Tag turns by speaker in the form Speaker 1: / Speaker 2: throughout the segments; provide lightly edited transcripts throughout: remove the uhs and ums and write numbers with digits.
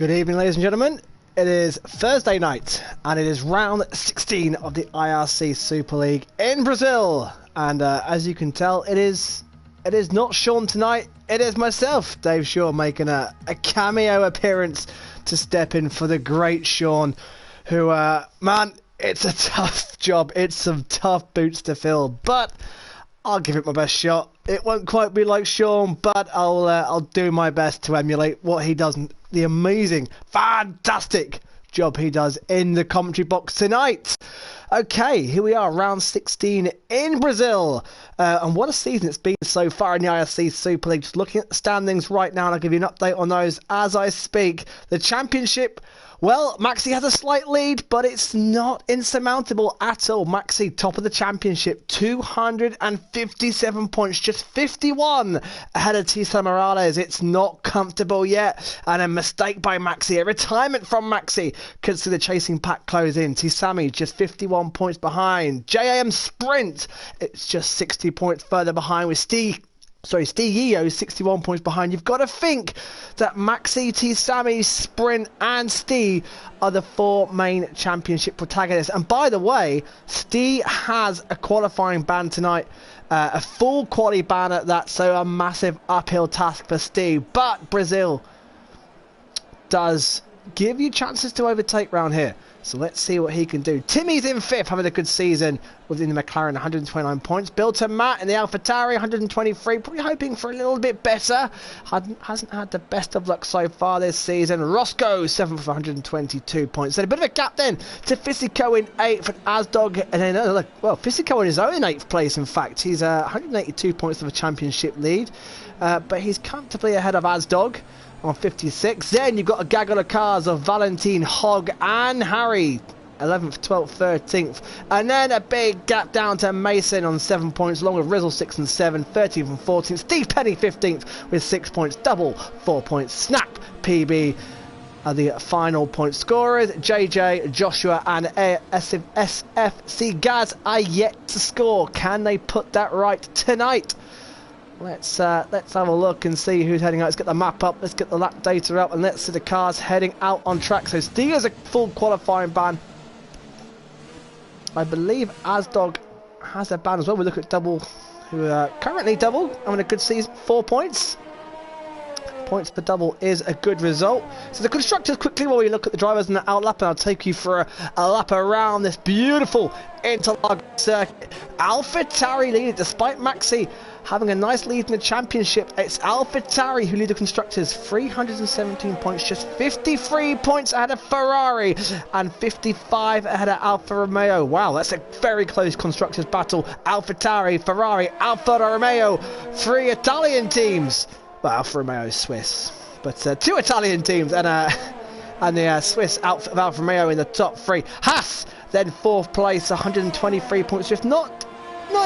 Speaker 1: Good evening, ladies and gentlemen. It is Thursday night, and it is round 16 of the IRC Super League in Brazil. And as you can tell, it is not Sean tonight. It is myself, Dave Shaw, making a cameo appearance to step in for the great Sean, who, man, it's a tough job. It's some tough boots to fill, but I'll give it my best shot. It won't quite be like Sean, but I'll do my best to emulate what he does. The amazing, fantastic job he does in the commentary box tonight. Okay, here we are, round 16 in Brazil. And what a season it's been so far in the IRC Super League. Just looking at the standings right now, and I'll give you an update on those as I speak. The championship, well, Maxi has a slight lead, but it's not insurmountable at all. Maxi, top of the championship, 257 points, just 51 ahead of Tisana Morales. It's not comfortable yet, and a mistake by Maxi, a retirement from Maxi, could see the chasing pack close in. Tisami just 51 points behind. JAM Sprint, it's just 60 points further behind with Steve Yeo, 61 points behind. You've got to think that Maxi, Tisami, Sprint and Steve are the four main championship protagonists. And by the way, Steve has a qualifying ban tonight, a full quali ban at that, so a massive uphill task for Steve. But Brazil does give you chances to overtake round here. So let's see what he can do. Timmy's in 5th, having a good season within the McLaren, 129 points. Bill to Matt in the AlphaTauri, 123. Probably hoping for a little bit better. Hasn't had the best of luck so far this season. Roscoe, 7th with 122 points. Then a bit of a gap then to Fisico in 8th and Asdog. And then, well, Fisico in his own 8th place, in fact. He's 182 points of a championship lead. But he's comfortably ahead of Asdog on 56. Then you've got a gaggle of cars of Valentine, Hogg and Harry, 11th, 12th, 13th. And then a big gap down to Mason on 7 points, along with Rizzle 6 and 7, 13th and 14th. Steve Penny 15th with 6 points, double 4 points. Snap, PB are the final point scorers. JJ, Joshua and SFC Gaz are yet to score. Can they put that right tonight? Let's have a look and see who's heading out. Let's get the map up, let's get the lap data up, and let's see the cars heading out on track. So Steve has a full qualifying ban. I believe Asdog has a ban as well. We look at Double, who are currently Double, having a good season, 4 points. Points per Double is a good result. So the constructors, quickly while we look at the drivers in the outlap, and I'll take you for a lap around this beautiful interlock circuit. AlphaTauri leading despite Maxi having a nice lead in the championship. It's AlphaTauri who lead the constructors, 317 points, just 53 points ahead of Ferrari and 55 ahead of Alfa Romeo. Wow, that's a very close constructors battle. AlphaTauri, Ferrari, Alfa Romeo, 3 Italian teams. Well, Alfa Romeo is Swiss, but 2 Italian teams and the Swiss outfit of Alfa Romeo in the top 3. Haas then 4th place, 123 points, just not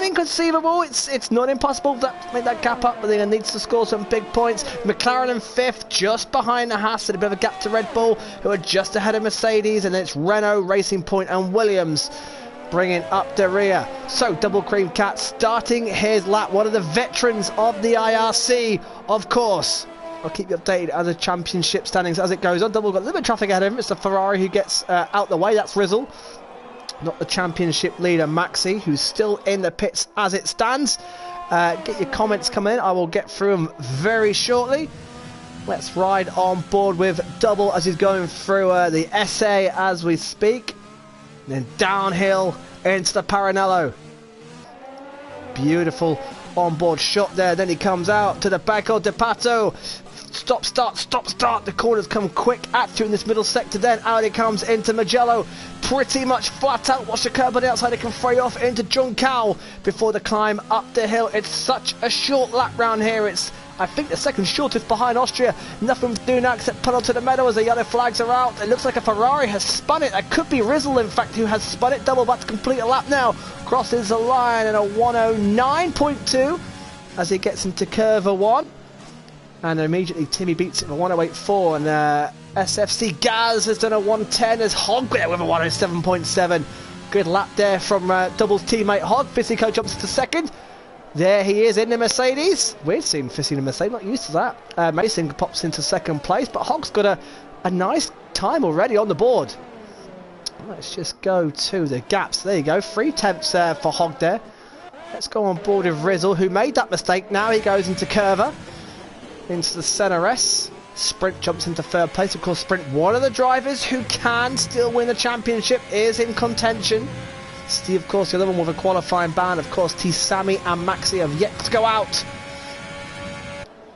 Speaker 1: inconceivable. It's not impossible to make that gap up, but then it needs to score some big points. McLaren in 5th, just behind the Haas, and a bit of a gap to Red Bull, who are just ahead of Mercedes, and then it's Renault, Racing Point and Williams bringing up the rear. So Double Cream Cat starting his lap, one of the veterans of the IRC, of course. I'll keep you updated on the championship standings as it goes on. Double got a little bit of traffic ahead of him. It's the Ferrari who gets out the way. That's Rizzle, not the championship leader Maxi, who's still in the pits as it stands. Get your comments coming in. I will get through them very shortly. Let's ride on board with Double as he's going through the SA as we speak. And then downhill into the Paranello. Beautiful onboard shot there. Then he comes out to the Becco de Pato. Stop, start. The corners come quick at through in this middle sector. Then out it comes into Magello. Pretty much flat out. Watch the curb on the outside. It can fray off into Juncal before the climb up the hill. It's such a short lap round here. It's, I think, the second shortest behind Austria. Nothing to do now except pull onto the medal as the yellow flags are out. It looks like a Ferrari has spun it. That could be Rizzle, in fact, who has spun it. Double about to complete a lap now. Crosses the line at a 109.2 as he gets into curve 1. And immediately Timmy beats it for 108.4, and SFC Gaz has done a 110 as Hogg there with a 107.7. Good lap there from Double's teammate Hogg. Fisico jumps to second. There he is in the Mercedes. Weird seeing Fissy in the Mercedes, not used to that. Mason pops into second place, but Hogg's got a a nice time already on the board. Let's just go to the gaps. There you go. 3 tenths for Hogg there. Let's go on board with Rizzle, who made that mistake. Now he goes into Curver, into the Center S. Sprint jumps into 3rd place. Of course, Sprint, one of the drivers who can still win the championship, is in contention. Steve, of course, the other one with a qualifying ban. Of course, T-Sammy and Maxi have yet to go out.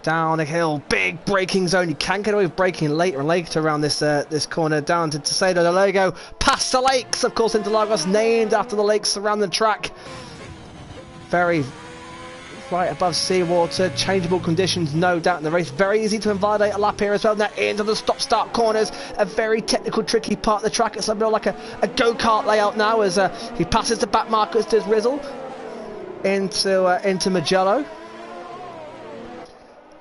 Speaker 1: Down a hill, big braking zone. You can get away with braking later and later around this this corner. Down to Tesedo de Lego, past the lakes, of course, Interlagos, named after the lakes surrounding the track. Very right above seawater, changeable conditions, no doubt in the race. Very easy to invalidate a lap here as well. Now into the stop-start corners, a very technical, tricky part of the track. It's a bit like a go-kart layout now as he passes the back markers, does Rizzle into Magello.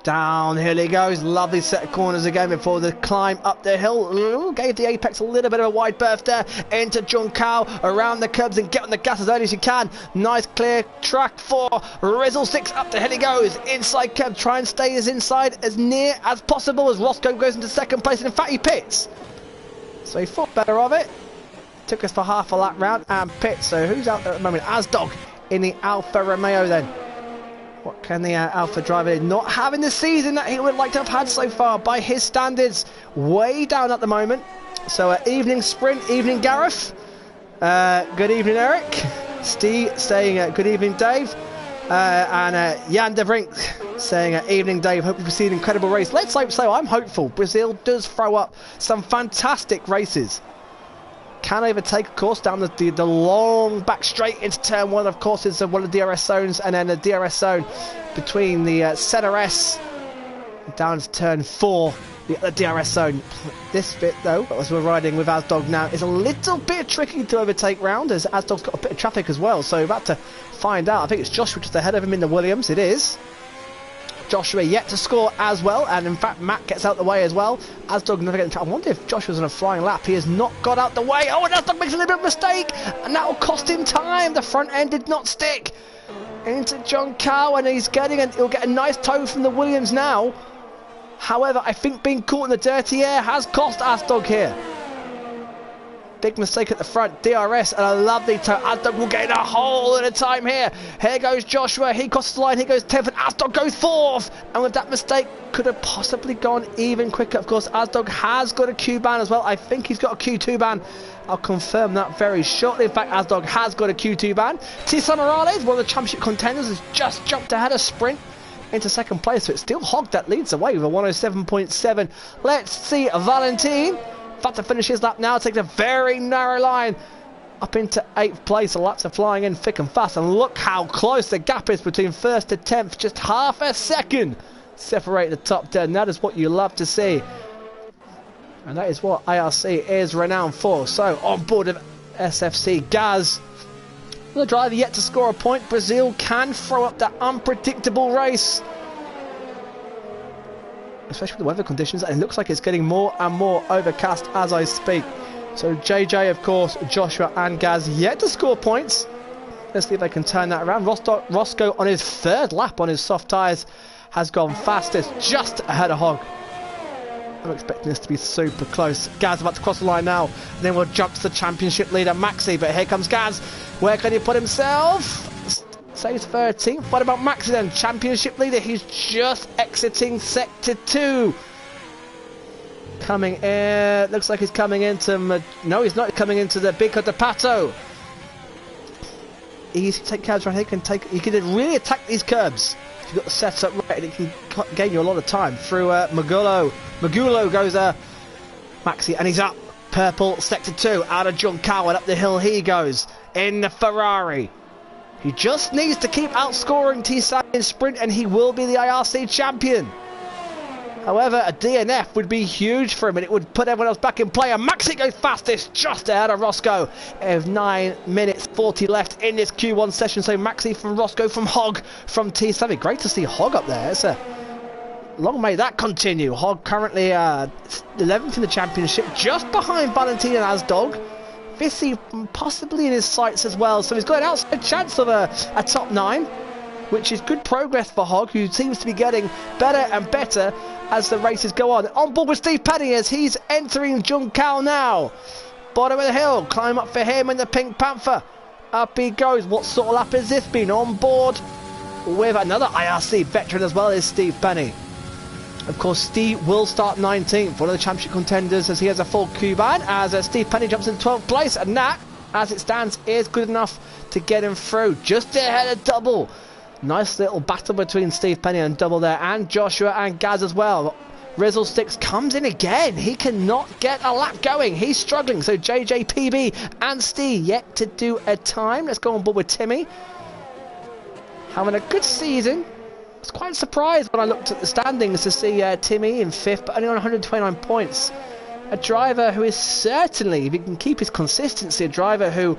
Speaker 1: Downhill he goes, lovely set of corners again before the climb up the hill. Ooh, gave the apex a little bit of a wide berth there. Into Junkao, around the curbs and get on the gas as early as you can. Nice clear track for Rizzle. 6 up the hill he goes. Inside curb, try and stay as inside as near as possible as Roscoe goes into 2nd place, and in fact he pits. So he thought better of it. Took us for half a lap round and pits. So who's out there at the moment? Asdog in the Alfa Romeo then. What can the Alpha driver not have in the season that he would like to have had so far by his standards? Way down at the moment. So evening Sprint, evening Gareth. Good evening Eric. Steve saying good evening Dave. And Jan de Brink saying evening Dave. Hope you see an incredible race. Let's hope so. I'm hopeful. Brazil does throw up some fantastic races. Can overtake, of course, down the long back straight into turn 1, of course, is one of the DRS zones, and then the DRS zone between the Center S down to turn 4, the DRS zone. This bit, though, as we're riding with Asdog now, is a little bit tricky to overtake round, as Asdog's got a bit of traffic as well, so we're about to find out. I think it's Joshua just ahead of him in the Williams. It is. Joshua yet to score as well, and in fact Matt gets out the way as well. Asdog never getting. I wonder if Joshua's on a flying lap. He has not got out the way. Oh, and Asdog makes a little bit of a mistake, and that will cost him time. The front end did not stick into John Cow, and he's getting, and he'll get a nice tow from the Williams now. However, I think being caught in the dirty air has cost Asdog here. Big mistake at the front, DRS, and a lovely toe. Asdog will get in a hole at a time here. Here goes Joshua, he crosses the line, he goes 10th, and Asdog goes 4th. And with that mistake, could have possibly gone even quicker. Of course, Asdog has got a Q ban as well. I think he's got a Q2 ban. I'll confirm that very shortly. In fact, Asdog has got a Q2 ban. Tisa Morales, one of the championship contenders, has just jumped ahead of Sprint into 2nd place. So it's still Hogg that leads away with a 107.7. Let's see Valentin. About to finish his lap now, takes a very narrow line up into 8th place. The laps are flying in thick and fast, and look how close the gap is between 1st to 10th. Just half a second separate the top 10. That is what you love to see, and that is what IRC is renowned for. So on board of SFC, Gaz, the driver yet to score a point. Brazil can throw up that unpredictable race, especially with the weather conditions, and it looks like it's getting more and more overcast as I speak. So JJ, of course, Joshua and Gaz yet to score points. Let's see if they can turn that around. Roscoe on his 3rd lap on his soft tyres has gone fastest, just ahead of Hogg. I'm expecting this to be super close. Gaz about to cross the line now, and then we'll jump to the championship leader Maxi, but here comes Gaz. Where can he put himself? Saves 13th. What about Maxi then? Championship leader. He's just exiting sector 2. Coming in. Looks like he's coming into. No, he's not coming into the Bico de Pato. Easy to take curbs right here. He can really attack these curbs. You've got the setup right, and it can gain you a lot of time through Magulo. Magulo goes Maxi, and he's up. Purple sector 2 out of John Cowan. Up the hill he goes in the Ferrari. He just needs to keep outscoring T-Sam in Sprint, and he will be the IRC champion. However, a DNF would be huge for him, and it would put everyone else back in play. And Maxi goes fastest, just ahead of Roscoe. Of 9 minutes 40 left in this Q1 session. So Maxi from Roscoe, from Hogg, from T-Sam. Great to see Hogg up there. It's a long may that continue. Hogg currently 11th in the championship, just behind Valentin and Asdog. Vissy possibly in his sights as well, so he's got an outside chance of a top 9, which is good progress for Hogg, who seems to be getting better and better as the races go on. On board with Steve Penny as he's entering Juncal now. Bottom of the hill, climb up for him and the Pink Panther. Up he goes. What sort of lap has this been? On board with another IRC veteran as well as Steve Penny. Of course, Steve will start 19th, one of the championship contenders, as he has a full Cuban, as Steve Penny jumps in 12th place, and that, as it stands, is good enough to get him through. Just ahead of Double. Nice little battle between Steve Penny and Double there, and Joshua and Gaz as well. Rizzle Sticks comes in again. He cannot get a lap going. He's struggling. So JJ, PB and Steve yet to do a time. Let's go on board with Timmy. Having a good season. I was quite surprised when I looked at the standings to see Timmy in 5th, but only on 129 points. A driver who is certainly, if he can keep his consistency, a driver who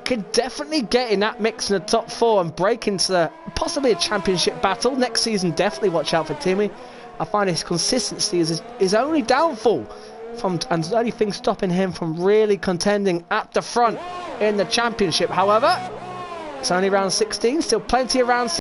Speaker 1: could definitely get in that mix in the top 4 and break into possibly a championship battle. Next season, definitely watch out for Timmy. I find his consistency is his only downfall, and the only thing stopping him from really contending at the front in the championship. However, it's only round 16, still plenty of rounds